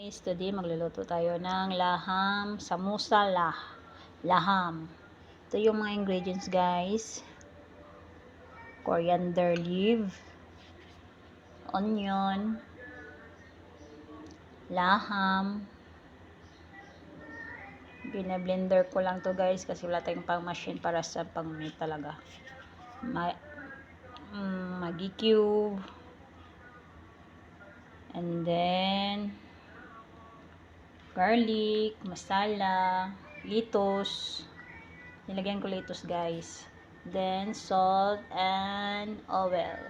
Guys, today magluluto tayo ng laham, samusa laham. Ito yung mga ingredients guys. Coriander leaf, onion, laham. Bina-blender ko lang to guys kasi wala tayong pang machine para sa pang-meat talaga. Maggi cube. And then garlic, masala, lettuce. Nilagyan ko lettuce guys. Then salt and oil.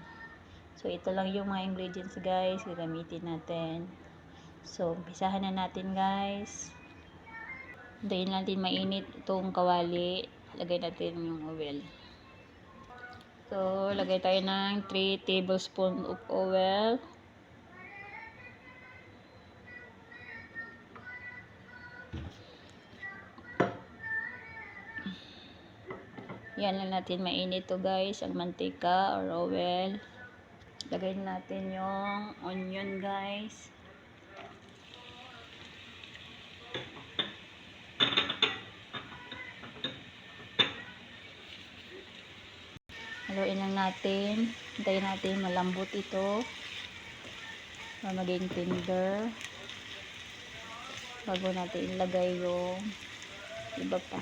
So ito lang yung mga ingredients guys, gagamitin natin. So umpisahan na natin guys. Hintayin natin mainit itong kawali. Lagay natin yung oil. So lagay tayo ng 3 tablespoon of oil. Yan lang natin mainit to guys, ang mantika or oil. Lagay natin yung onion guys. Haluin lang natin. Hintayin natin malambot ito. Para maging tender. Bago natin ilagay yung iba pa.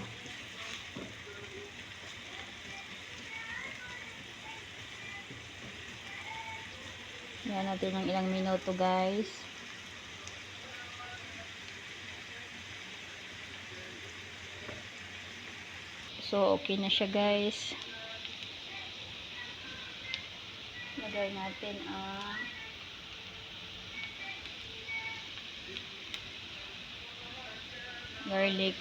Yan natin ng ilang minuto guys. So okay na siya guys. Lagay natin ang garlic.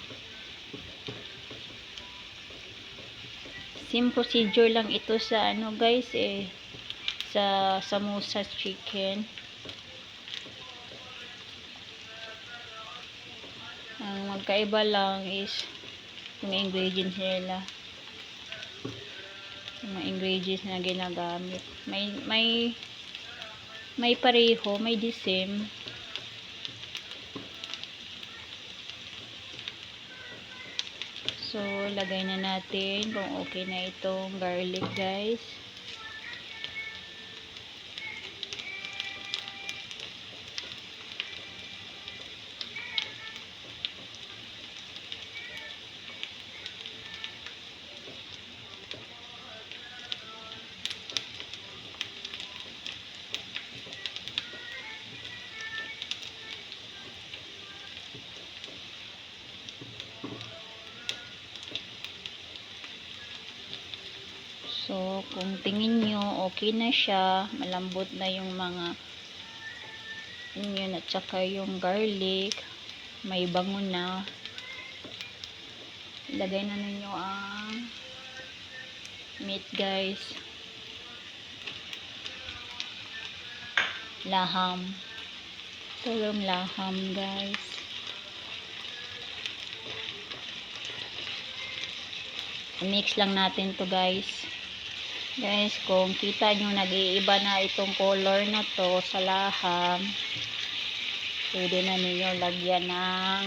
Same procedure lang ito sa ano guys sa samosa chicken. Ang magkaiba lang is yung ingredients nila. Yung mga ingredients na ginagamit. May pareho, may the same. So, lagay na natin kung okay na itong garlic guys. So, kung tingin nyo, okay na siya. Malambot na yung mga onion at saka yung garlic. May bango na. Ilagay na ninyo ang meat guys. Laham. Ito yung laham guys. Mix lang natin to guys. Guys, kung kita nyo, nag-iiba na itong color na to sa laham. Pwede na ninyo lagyan ng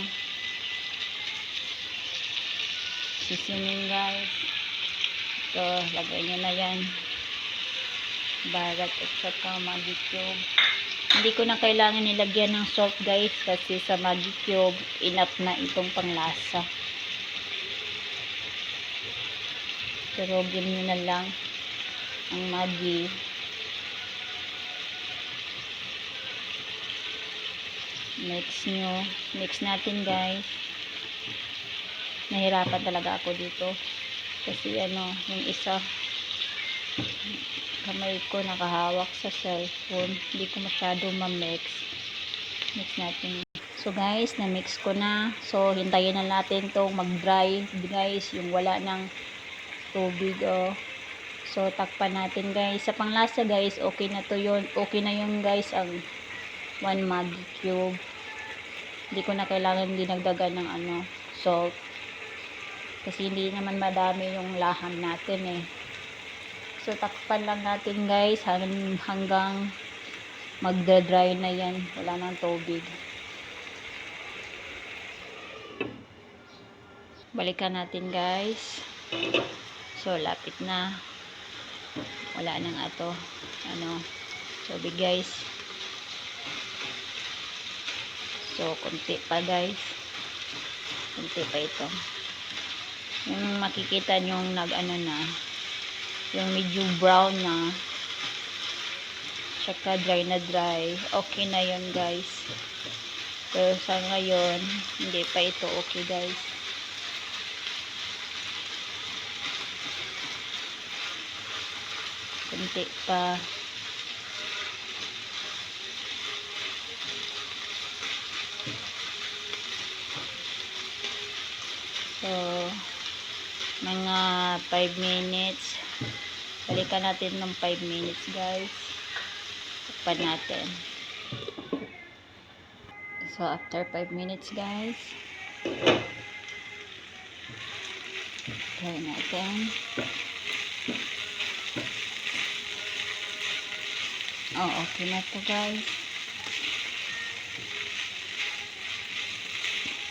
seasoning guys. Ito, lagay nyo na yan. Barat at saka Maggi cube. Hindi ko na kailangan nilagyan ng salt guys, kasi sa Maggi cube, enough na itong panglasa. Turugin nyo na lang ang Maggi. Mix natin guys. Nahirapan talaga ako dito kasi yung isa kamay ko nakahawak sa cellphone, hindi ko masyado ma-mix. Mix natin. So guys, na-mix ko na. So hintayin na natin tong mag-dry guys, yung wala ng tubig So, takpan natin guys. Sa panglasa guys, okay na to yun. Okay na yun guys, ang 1 Maggi cube. Hindi ko na kailangan dinagdagan ng salt. Kasi hindi naman madami yung laham natin So, takpan lang natin guys hanggang magda-dry na yan. Wala nang tubig. Balikan natin guys. So lapit na. Wala nang tubig guys. So konti pa guys. Konti pa ito. Yung makikita nyo na yung medyo brown na, tsaka dry na dry, okay na yun guys. Pero sa ngayon hindi pa ito okay guys. Kunti pa. So mga 5 minutes. Balikan natin ng 5 minutes guys. Takpan natin. So after 5 minutes guys, try natin. Oh, okay na to guys.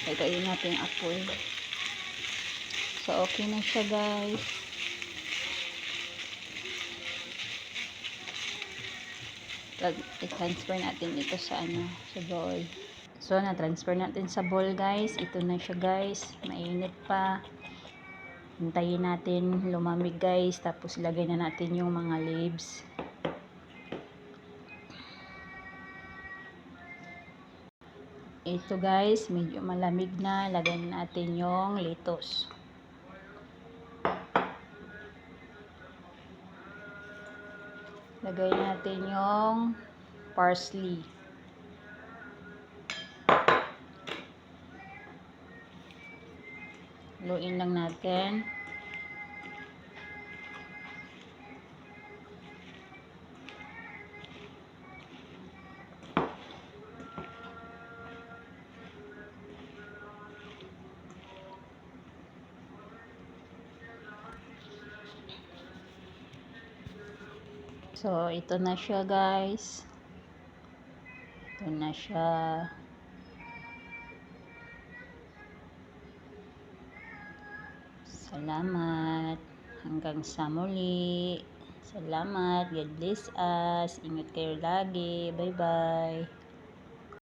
Lagayin natin yung apoy. So okay na siya guys. I-transfer natin ito sa sa bowl. So na-transfer natin sa bowl guys. Ito na siya guys. Mainit pa. Hintayin natin lumamig guys. Tapos lagay na natin yung mga leaves. Ito guys, medyo malamig na. Lagay natin yung lettuce. Lagay natin yung parsley. Haluin lang natin. So, ito na siya guys. Ito na siya. Salamat. Hanggang sa muli. Salamat. God bless us. Ingat kayo lagi. Bye-bye.